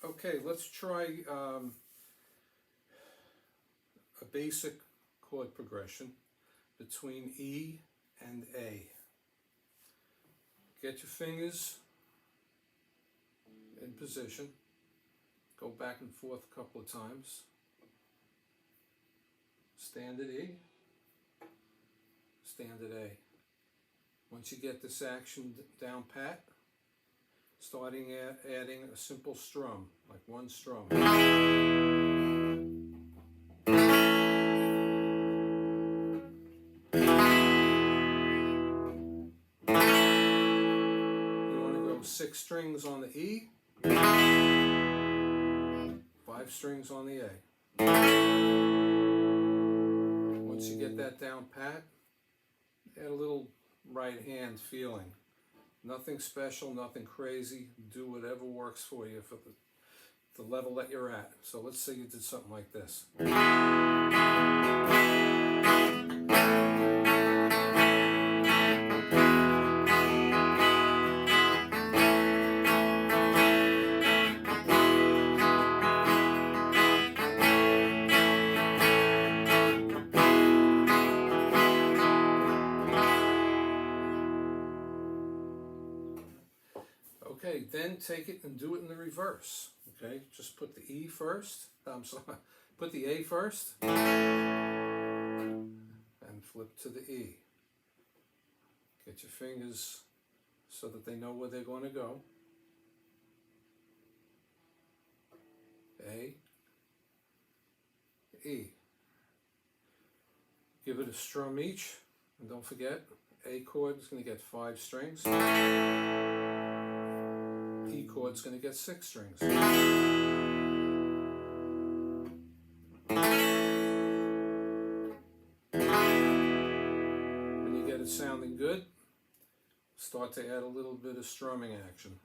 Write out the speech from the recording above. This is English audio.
Okay, let's try a basic chord progression between E and A. Get your fingers in position. Go back and forth a couple of times. Stand at E, stand at A. Once you get this action down pat, starting adding a simple strum, like one strum. You want to go 6 strings on the E, 5 strings on the A. Once you get that down pat, add a little right hand feeling. Nothing special, nothing crazy. Do whatever works for you for the level that you're at. So let's say you did something like this. Okay, then take it and do it in the reverse. Okay, just put the E first. I'm sorry, put the A first, and flip to the E. Get your fingers so that they know where they're going to go. A, E. Give it a strum each, and don't forget, A chord is going to get 5 strings. E chord's going to get 6 strings. When you get it sounding good, start to add a little bit of strumming action.